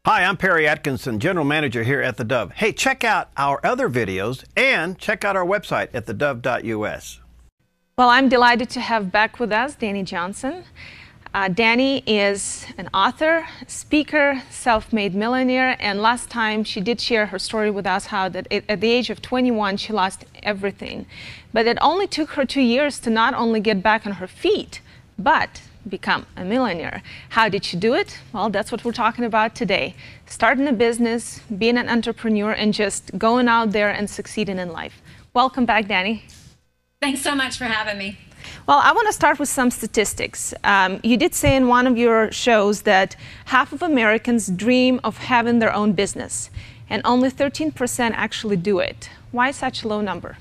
Hi, I'm Perry Atkinson, General Manager here at theDove. Hey, check out our other videos and check out our website at thedove.us. Well, I'm delighted to have back with us Dani Johnson. Dani is an author, speaker, self-made millionaire, and last time she did share her story with us how that at the age of 21 she lost everything. But it only took her 2 years to not only get back on her feet, but become a millionaire. How did she do it? Well, that's what we're talking about today. Starting a business, being an entrepreneur, and just going out there and succeeding in life. Welcome back, Dani. Thanks so much for having me. Well, I want to start with some statistics. You did say in one of your shows that half of Americans dream of having their own business, and only 13% actually do it. Why such a low number?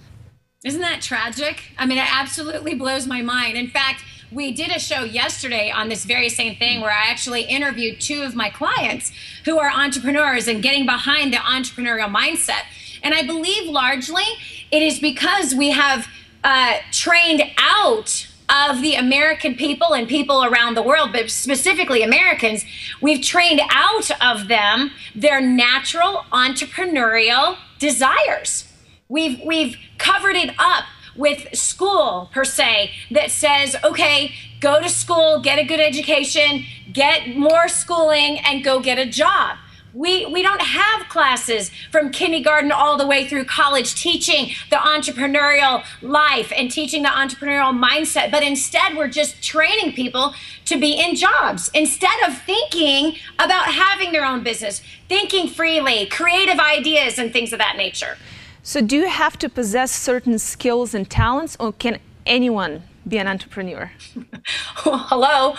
Isn't that tragic? I mean, it absolutely blows my mind. In fact, we did a show yesterday on this very same thing where I actually interviewed 2 of my clients who are entrepreneurs and getting behind the entrepreneurial mindset. And I believe largely it is because we have trained out of the American people and people around the world, but specifically Americans, we've trained out of them their natural entrepreneurial desires. We've covered it up with school, per se, that says, okay, go to school, get a good education, get more schooling, and go get a job. We don't have classes from kindergarten all the way through college teaching the entrepreneurial life and teaching the entrepreneurial mindset, but instead we're just training people to be in jobs instead of thinking about having their own business, thinking freely, creative ideas, and things of that nature. So do you have to possess certain skills and talents, or can anyone be an entrepreneur? Well, hello.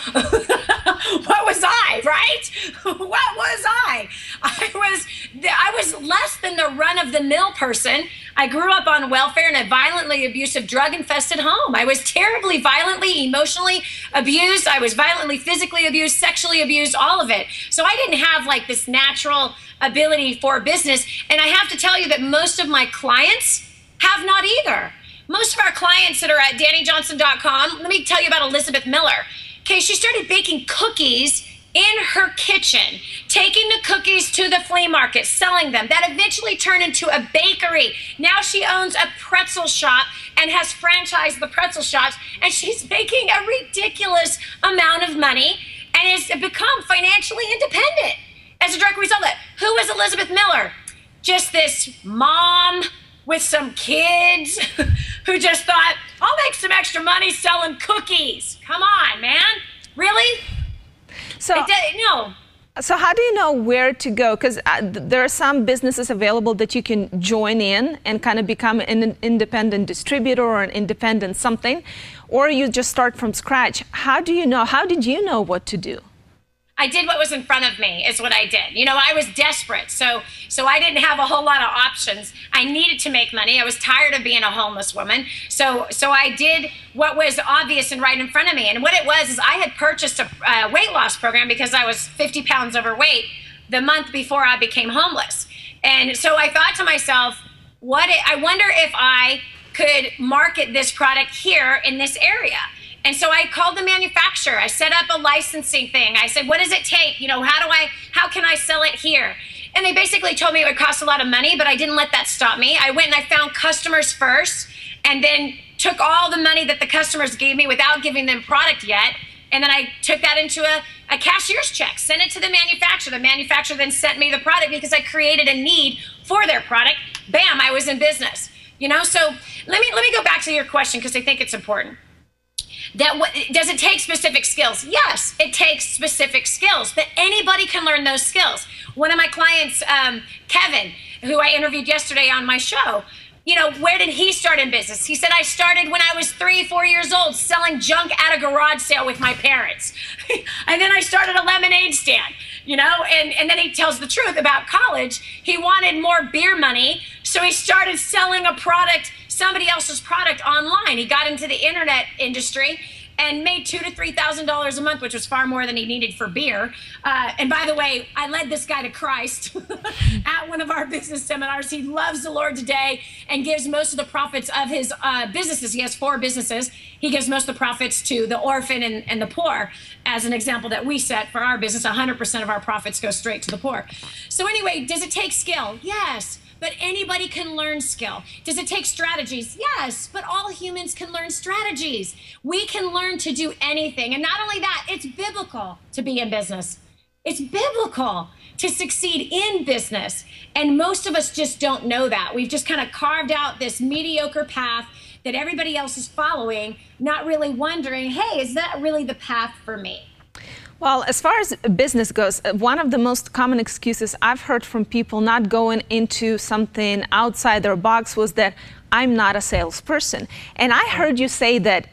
What was I, right? What was I? I was less than the run-of-the-mill person. I grew up on welfare in a violently abusive, drug-infested home. I was terribly, violently, emotionally abused. I was violently, physically abused, sexually abused, all of it. So I didn't have like this natural ability for business. And I have to tell you that most of my clients have not either. Most of our clients that are at DaniJohnson.com, let me tell you about Elizabeth Miller. Okay, she started baking cookies in her kitchen, taking the cookies to the flea market, selling them. That eventually turned into a bakery. Now she owns a pretzel shop and has franchised the pretzel shops, and she's making a ridiculous amount of money and has become financially independent as a direct result of that. Who is Elizabeth Miller? Just this mom with some kids who just thought, I'll make some extra money selling cookies. Come on, man. Really? So, no. So how do you know where to go? Because there are some businesses available that you can join in and kind of become an independent distributor or an independent something, or you just start from scratch. How do you know? How did you know what to do? I did what was in front of me is what I did. You know, I was desperate. So I didn't have a whole lot of options. I needed to make money. I was tired of being a homeless woman. So I did what was obvious and right in front of me. And what it was is I had purchased a weight loss program because I was 50 pounds overweight the month before I became homeless. And so I thought to myself, I wonder if I could market this product here in this area. And so I called the manufacturer. I set up a licensing thing. I said, what does it take? You know, how can I sell it here? And they basically told me it would cost a lot of money, but I didn't let that stop me. I went and I found customers first and then took all the money that the customers gave me without giving them product yet. And then I took that into a cashier's check, sent it to the manufacturer. The manufacturer then sent me the product because I created a need for their product. Bam, I was in business. You know, so let me go back to your question because I think it's important. Does it take specific skills? Yes, it takes specific skills, but anybody can learn those skills. One of my clients, Kevin, who I interviewed yesterday on my show, you know, where did he start in business? He said, I started when I was 3, 4 years old selling junk at a garage sale with my parents. And then I started a lemonade stand, you know, and then he tells the truth about college. He wanted more beer money, so he started selling a product, somebody else's product online. He got into the internet industry and made $2,000 to $3,000 a month, which was far more than he needed for beer. And by the way, I led this guy to Christ at one of our business seminars. He loves the Lord today and gives most of the profits of his businesses. He has 4 businesses. He gives most of the profits to the orphan and the poor. As an example that we set for our business, 100% of our profits go straight to the poor. So anyway, does it take skill? Yes. But anybody can learn skill. Does it take strategies? Yes, but all humans can learn strategies. We can learn to do anything. And not only that, it's biblical to be in business. It's biblical to succeed in business. And most of us just don't know that. We've just kind of carved out this mediocre path that everybody else is following, not really wondering, hey, is that really the path for me? Well, as far as business goes, one of the most common excuses I've heard from people not going into something outside their box was that I'm not a salesperson. And I heard you say that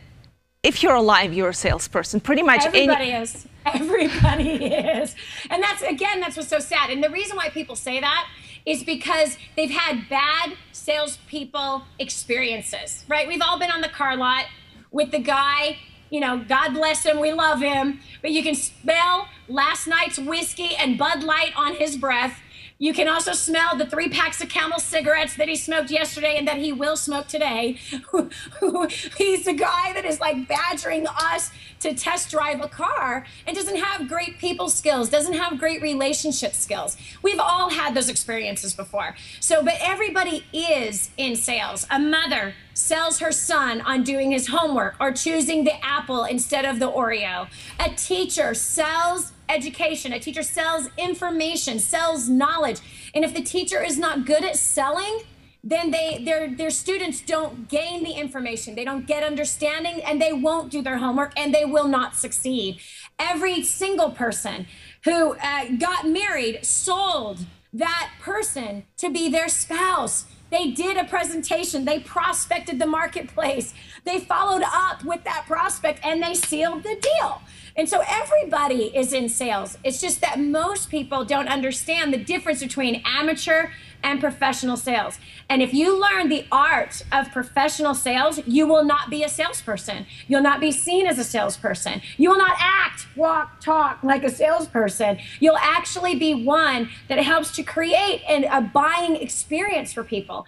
if you're alive, you're a salesperson. Pretty much everybody is. Everybody is. And that's, again, that's what's so sad. And the reason why people say that is because they've had bad salespeople experiences, right? We've all been on the car lot with the guy, you know, God bless him, we love him, but you can smell last night's whiskey and Bud Light on his breath. You can also smell the 3 packs of Camel cigarettes that he smoked yesterday and that he will smoke today. He's the guy that is like badgering us to test drive a car and doesn't have great people skills, doesn't have great relationship skills. We've all had those experiences before. So, but everybody is in sales. A mother sells her son on doing his homework or choosing the apple instead of the Oreo. A teacher sells education. A teacher sells information, sells knowledge. And if the teacher is not good at selling, then their students don't gain the information. They don't get understanding, and they won't do their homework, and they will not succeed. Every single person who got married sold that person to be their spouse. They did a presentation. They prospected the marketplace. They followed up with that prospect, and they sealed the deal. And so everybody is in sales. It's just that most people don't understand the difference between amateur and professional sales. And if you learn the art of professional sales, you will not be a salesperson. You'll not be seen as a salesperson. You will not act, walk, talk like a salesperson. You'll actually be one that helps to create a buying experience for people.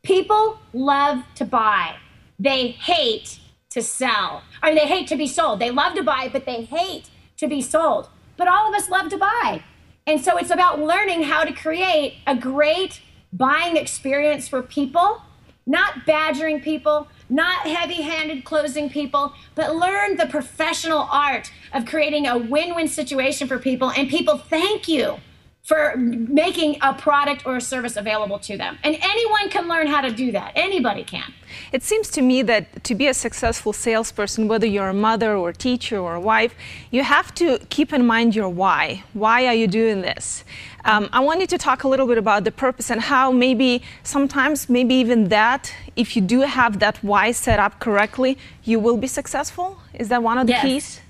People love to buy. They hate to sell. I mean, they hate to be sold. They love to buy, but they hate to be sold. But all of us love to buy. And so it's about learning how to create a great buying experience for people, not badgering people, not heavy-handed closing people, but learn the professional art of creating a win-win situation for people, and people thank you for making a product or a service available to them. And anyone can learn how to do that. Anybody can. It seems to me that to be a successful salesperson, whether you're a mother or a teacher or a wife, you have to keep in mind your why. Why are you doing this? I wanted to talk a little bit about the purpose and how maybe sometimes, maybe even that, if you do have that why set up correctly, you will be successful. Is that one of the keys?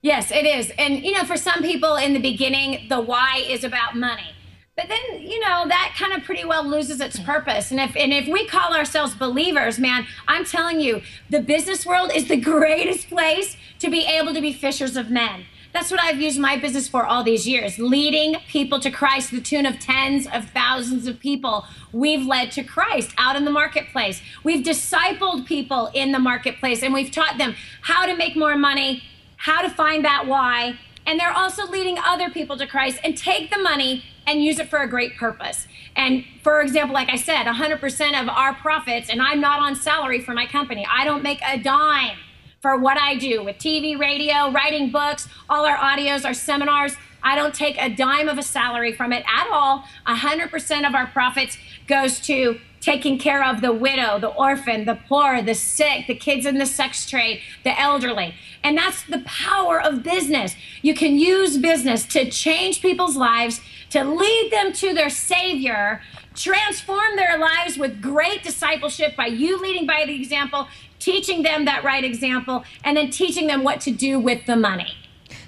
Yes, it is. And, you know, for some people in the beginning, the why is about money. But then, you know, that kind of pretty well loses its purpose. And if we call ourselves believers, man, I'm telling you, the business world is the greatest place to be able to be fishers of men. That's what I've used my business for all these years, leading people to Christ to the tune of tens of thousands of people we've led to Christ out in the marketplace. We've discipled people in the marketplace, and we've taught them how to make more money, how to find that why, and they're also leading other people to Christ and take the money and use it for a great purpose. And for example, like I said, 100% of our profits, and I'm not on salary for my company. I don't make a dime for what I do with TV, radio, writing books, all our audios, our seminars. I don't take a dime of a salary from it at all. 100% of our profits goes to taking care of the widow, the orphan, the poor, the sick, the kids in the sex trade, the elderly. And that's the power of business. You can use business to change people's lives, to lead them to their Savior, transform their lives with great discipleship by you leading by the example, teaching them that right example, and then teaching them what to do with the money.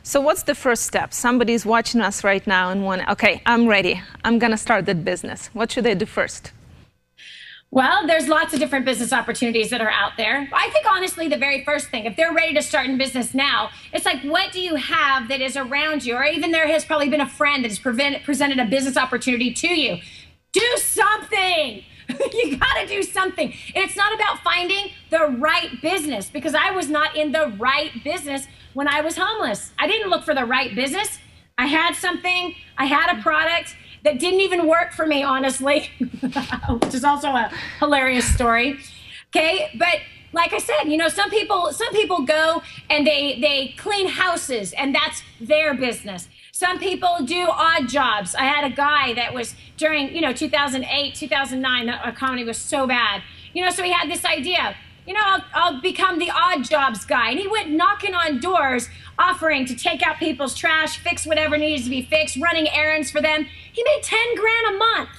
So what's the first step? Somebody's watching us right now and okay, I'm ready. I'm going to start that business. What should they do first? Well, there's lots of different business opportunities that are out there. I think, honestly, the very first thing, if they're ready to start in business now, it's like, what do you have that is around you? Or even there has probably been a friend that has presented a business opportunity to you. Do something. You got to do something. And it's not about finding the right business, because I was not in the right business when I was homeless. I didn't look for the right business. I had something, I had a product that didn't even work for me, honestly, which is also a hilarious story. Okay, but like I said, you know, some people go and they clean houses, and that's their business. Some people do odd jobs. I had a guy that was during, 2008, 2009, the economy was so bad. So he had this idea, I'll become the odd jobs guy. And he went knocking on doors, offering to take out people's trash, fix whatever needs to be fixed, running errands for them. He made 10 grand a month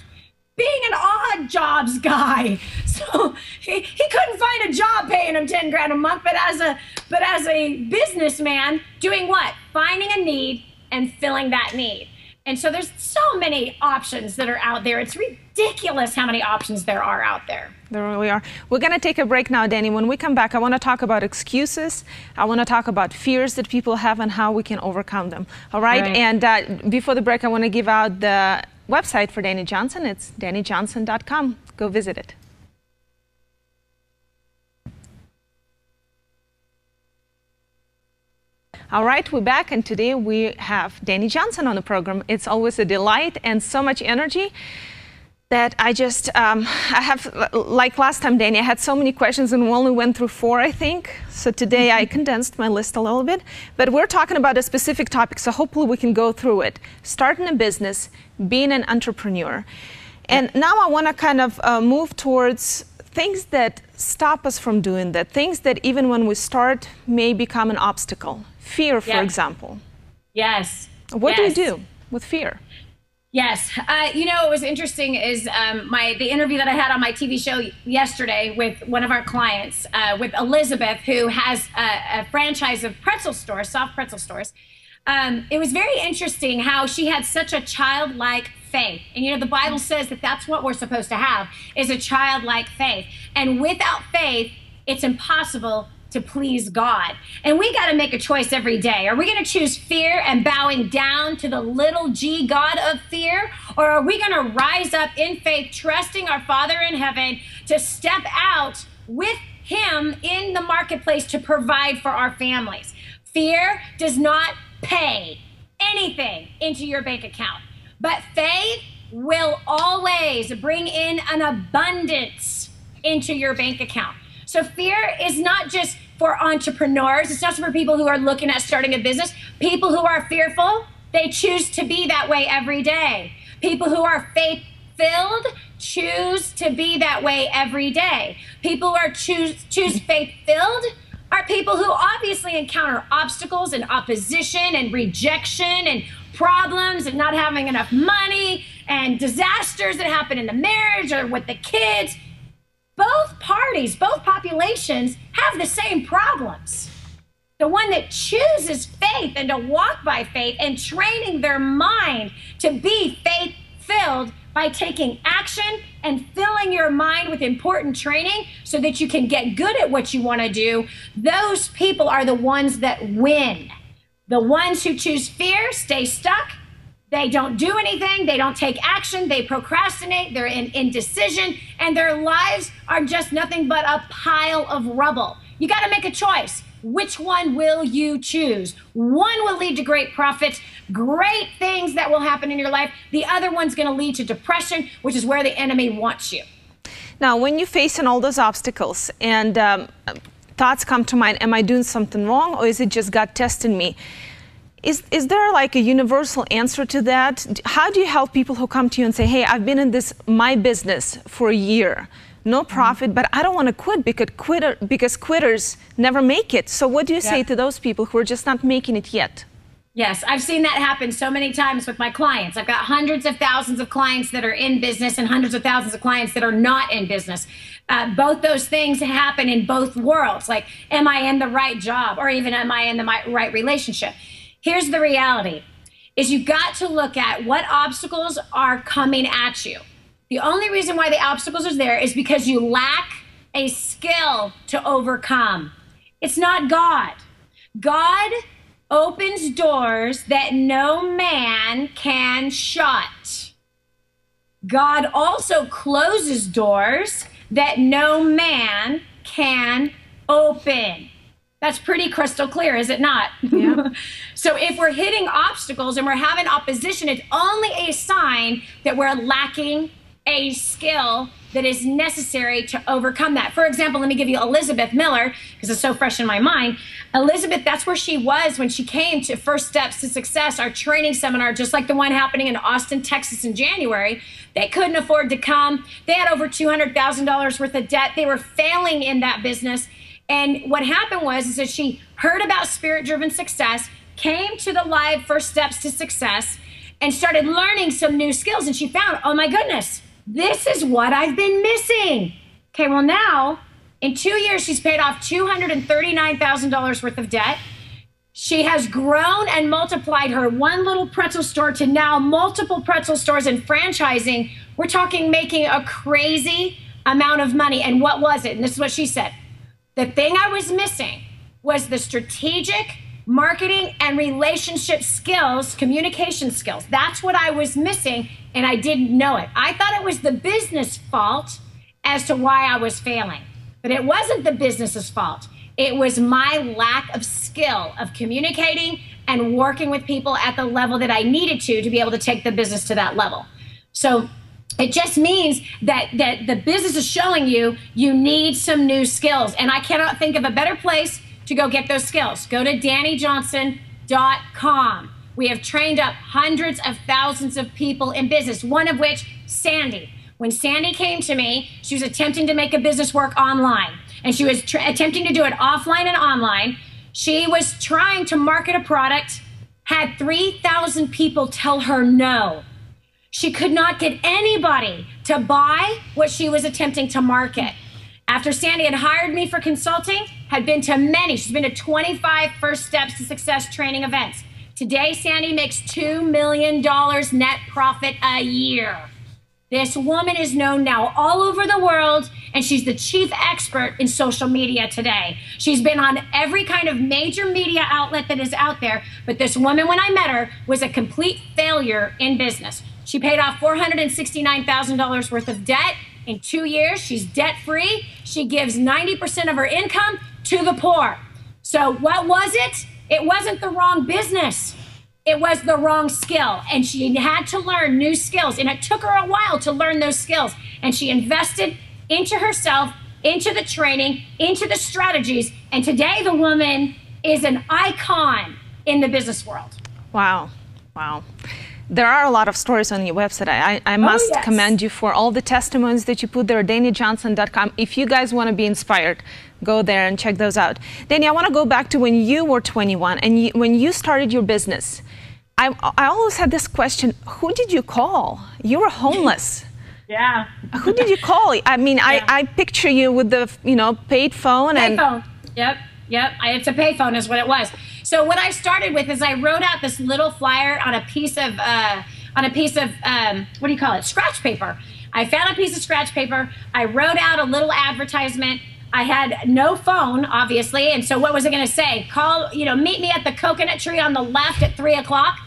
being an odd jobs guy. So he couldn't find a job paying him 10 grand a month, but as a businessman, doing what? Finding a need and filling that need. And so there's so many options that are out there. It's ridiculous how many options there are out there. There really are. We're going to take a break now, Dani. When we come back, I want to talk about excuses. I want to talk about fears that people have and how we can overcome them. All right? And before the break, I want to give out the website for Dani Johnson. It's DaniJohnson.com. Go visit it. All right, we're back, and today we have Dani Johnson on the program. It's always a delight and so much energy that I just, I have, like last time, Dani, I had so many questions and we only went through 4, I think. So today I condensed my list a little bit. But we're talking about a specific topic, so hopefully we can go through it. Starting a business, being an entrepreneur. And now I want to kind of move towards things that stop us from doing that, things that even when we start may become an obstacle. Fear, for example. Yes. What do you do with fear? Yes. What was interesting is the interview that I had on my TV show yesterday with one of our clients, with Elizabeth, who has a franchise of pretzel stores, soft pretzel stores. It was very interesting how she had such a childlike faith. And the Bible says that that's what we're supposed to have, is a childlike faith. And without faith, it's impossible to please God. And we got to make a choice every day. Are we going to choose fear and bowing down to the little g God of fear? Or are we going to rise up in faith, trusting our Father in heaven to step out with him in the marketplace to provide for our families? Fear does not pay anything into your bank account, but faith will always bring in an abundance into your bank account. So fear is not just for entrepreneurs. It's not for people who are looking at starting a business. People who are fearful, they choose to be that way every day. People who are faith-filled choose to be that way every day. People who are choose faith-filled are people who obviously encounter obstacles and opposition and rejection and problems and not having enough money and disasters that happen in the marriage or with the kids. Both parties, both populations have the same problems. The one that chooses faith and to walk by faith and training their mind to be faith-filled by taking action and filling your mind with important training so that you can get good at what you want to do, those people are the ones that win. The ones who choose fear stay stuck. They don't do anything, they don't take action, they procrastinate, they're in indecision, and their lives are just nothing but a pile of rubble. You got to make a choice. Which one will you choose? One will lead to great profits, great things that will happen in your life. The other one's going to lead to depression, which is where the enemy wants you. Now, when you're facing all those obstacles and thoughts come to mind, am I doing something wrong, or is it just God testing me? Is there like a universal answer to that? How do you help people who come to you and say, hey, I've been in my business for a year, no profit, but I don't want to quit because quitters never make it. So what do you say to those people who are just not making it yet? Yes, I've seen that happen so many times with my clients. I've got hundreds of thousands of clients that are in business and hundreds of thousands of clients that are not in business. Both those things happen in both worlds. Like, am I in the right job, or even am I in the right relationship? Here's the reality, is you got to look at what obstacles are coming at you. The only reason why the obstacles are there is because you lack a skill to overcome. It's not God. God opens doors that no man can shut. God also closes doors that no man can open. That's pretty crystal clear, is it not? Yeah. So if we're hitting obstacles and we're having opposition, it's only a sign that we're lacking a skill that is necessary to overcome that. For example, let me give you Elizabeth Miller, because it's so fresh in my mind. Elizabeth, that's where she was when she came to First Steps to Success, our training seminar, just like the one happening in Austin, Texas in January. They couldn't afford to come. They had over $200,000 worth of debt. They were failing in that business. And what happened was that she heard about spirit-driven success, came to the live First Steps to Success, and started learning some new skills. And she found, oh my goodness, this is what I've been missing. Okay, well now, in 2 years, she's paid off $239,000 worth of debt. She has grown and multiplied her one little pretzel store to now multiple pretzel stores and franchising. We're talking making a crazy amount of money. And what was it? And this is what she said. The thing I was missing was the strategic marketing and relationship skills, communication skills. That's what I was missing, and I didn't know it. I thought it was the business fault as to why I was failing, but it wasn't the business's fault. It was my lack of skill of communicating and working with people at the level that I needed to be able to take the business to that level. So it just means that the business is showing you need some new skills, and I cannot think of a better place to go get those skills. Go to DaniJohnson.com. We have trained up hundreds of thousands of people in business, one of which, Sandy. When Sandy came to me, she was attempting to make a business work online, and she was attempting to do it offline and online. She was trying to market a product, had 3,000 people tell her no. She could not get anybody to buy what she was attempting to market. After Sandy had hired me for consulting, had been to many, she's been to 25 First Steps to Success training events. Today, Sandy makes $2 million net profit a year. This woman is known now all over the world, and she's the chief expert in social media today. She's been on every kind of major media outlet that is out there, but this woman, when I met her, was a complete failure in business. She paid off $469,000 worth of debt. In 2 years, she's debt-free. She gives 90% of her income to the poor. So what was it? It wasn't the wrong business. It was the wrong skill. And she had to learn new skills. And it took her a while to learn those skills. And she invested into herself, into the training, into the strategies. And today, the woman is an icon in the business world. Wow. Wow. There are a lot of stories on your website. I must commend you for all the testimonies that you put there, DaniJohnson.com. If you guys want to be inspired, go there and check those out. Dani, I want to go back to when you were 21 and when you started your business. I always had this question, who did you call? You were homeless. Yeah. Who did you call? I mean, yeah. I picture you with the, paid phone. Payphone. Yep. It's a payphone is what it was. So what I started with is I wrote out this little flyer on a piece of what do you call it? Scratch paper. I found a piece of scratch paper. I wrote out a little advertisement. I had no phone, obviously, and so what was I going to say? Meet me at the coconut tree on the left at 3 o'clock?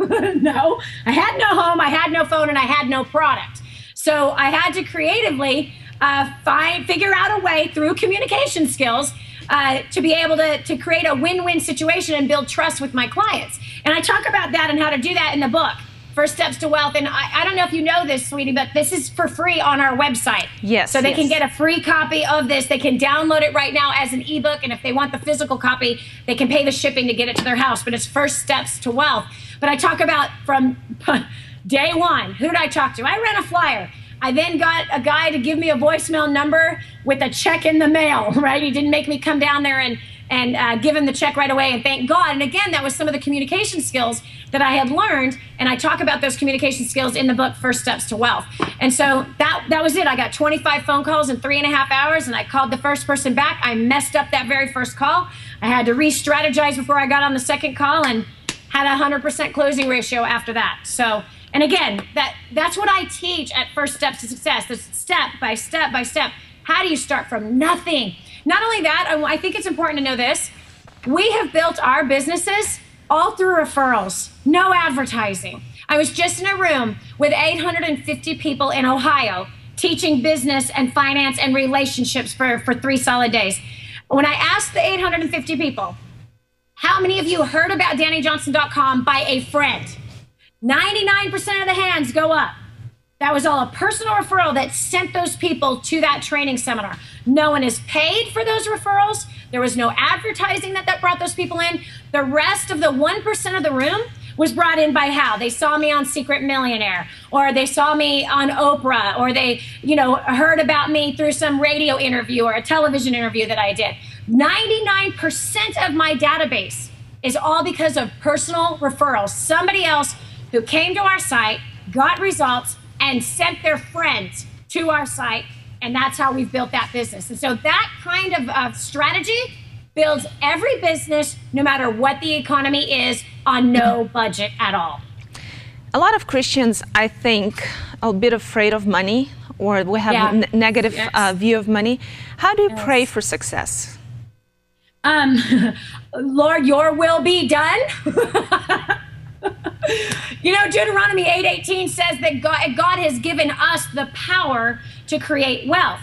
No, I had no home, I had no phone, and I had no product. So I had to creatively figure out a way through communication skills to be able to create a win-win situation and build trust with my clients. And I talk about that and how to do that in the book, First Steps to Wealth. And I don't know if you know this, sweetie, but this is for free on our website. Yes. So they can get a free copy of this. They can download it right now as an ebook. And if they want the physical copy, they can pay the shipping to get it to their house. But it's First Steps to Wealth. But I talk about from day one, who did I talk to? I ran a flyer. I then got a guy to give me a voicemail number with a check in the mail, right? He didn't make me come down there and give him the check right away, and thank God. And again, that was some of the communication skills that I had learned, and I talk about those communication skills in the book, First Steps to Wealth. And so that was it. I got 25 phone calls in 3.5 hours, and I called the first person back. I messed up that very first call. I had to re-strategize before I got on the second call and had a 100% closing ratio after that. So, And again, that's what I teach at First Steps to Success. There's step by step by step. How do you start from nothing? Not only that, I think it's important to know this. We have built our businesses all through referrals, no advertising. I was just in a room with 850 people in Ohio teaching business and finance and relationships for 3 solid days. When I asked the 850 people, how many of you heard about DaniJohnson.com by a friend? 99% of the hands go up. That was all a personal referral that sent those people to that training seminar. No one is paid for those referrals. There was no advertising that brought those people in. The rest of the 1% of the room was brought in by how? They saw me on Secret Millionaire, or they saw me on Oprah, or they, heard about me through some radio interview or a television interview that I did. 99% of my database is all because of personal referrals. Somebody else who came to our site, got results, and sent their friends to our site, and that's how we've built that business. And so that kind of strategy builds every business, no matter what the economy is, on no budget at all. A lot of Christians, I think, are a bit afraid of money, or we have a negative view of money. How do you pray for success? Lord, your will be done. Deuteronomy 8:18 says that God has given us the power to create wealth.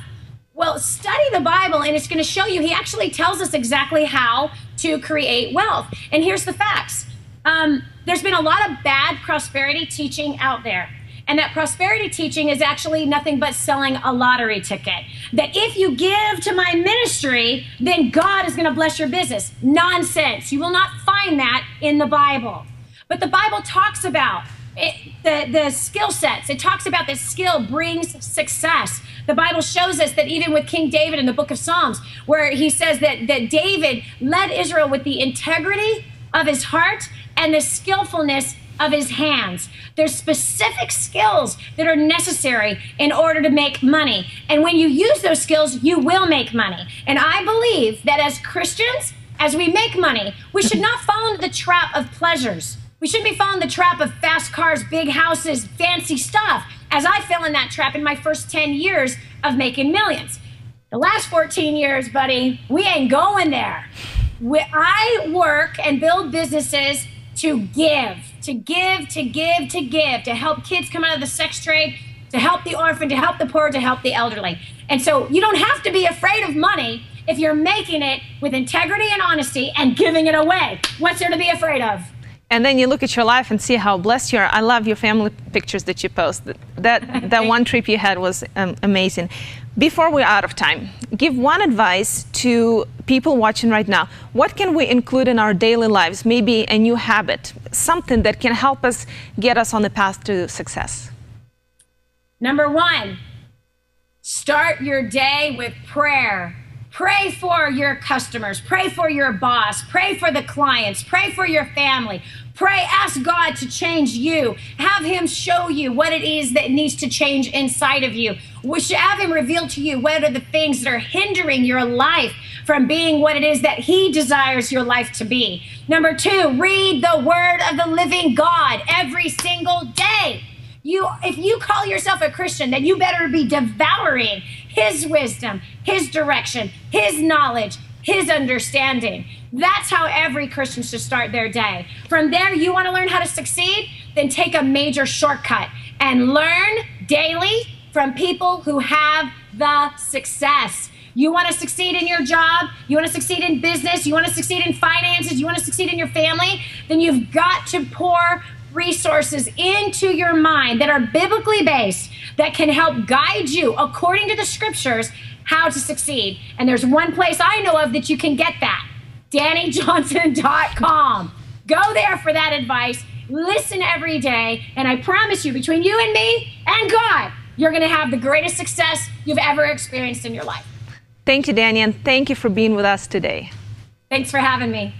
Well, study the Bible and it's going to show you, he actually tells us exactly how to create wealth. And here's the facts. There's been a lot of bad prosperity teaching out there. And that prosperity teaching is actually nothing but selling a lottery ticket. That if you give to my ministry, then God is going to bless your business. Nonsense. You will not find that in the Bible. But the Bible talks about the skill sets. It talks about that skill brings success. The Bible shows us that even with King David in the book of Psalms, where he says that David led Israel with the integrity of his heart and the skillfulness of his hands. There's specific skills that are necessary in order to make money. And when you use those skills, you will make money. And I believe that as Christians, as we make money, we should not fall into the trap of pleasures. We shouldn't be following the trap of fast cars, big houses, fancy stuff, as I fell in that trap in my first 10 years of making millions. The last 14 years, buddy, we ain't going there. I work and build businesses to give, to help kids come out of the sex trade, to help the orphan, to help the poor, to help the elderly. And so you don't have to be afraid of money if you're making it with integrity and honesty and giving it away. What's there to be afraid of? And then you look at your life and see how blessed you are. I love your family pictures that you post. That one trip you had was amazing. Before we're out of time, give one advice to people watching right now. What can we include in our daily lives? Maybe a new habit, something that can help us get us on the path to success. Number 1, start your day with prayer. Pray for your customers, pray for your boss, pray for the clients, pray for your family. Pray, ask God to change you. Have him show you what it is that needs to change inside of you. We should have him reveal to you what are the things that are hindering your life from being what it is that he desires your life to be. Number 2, read the word of the living God every single day. If you call yourself a Christian, then you better be devouring his wisdom, his direction, his knowledge, his understanding. That's how every Christian should start their day. From there, you want to learn how to succeed? Then take a major shortcut and learn daily from people who have the success. You want to succeed in your job, you want to succeed in business, you want to succeed in finances, you want to succeed in your family, then you've got to pour resources into your mind that are biblically based, that can help guide you according to the scriptures how to succeed. And there's one place I know of that you can get that, DaniJohnson.com. Go there for that advice. Listen every day, and I promise you, between you and me and God, you're going to have the greatest success you've ever experienced in your life. Thank you, Dani, and thank you for being with us today. Thanks for having me.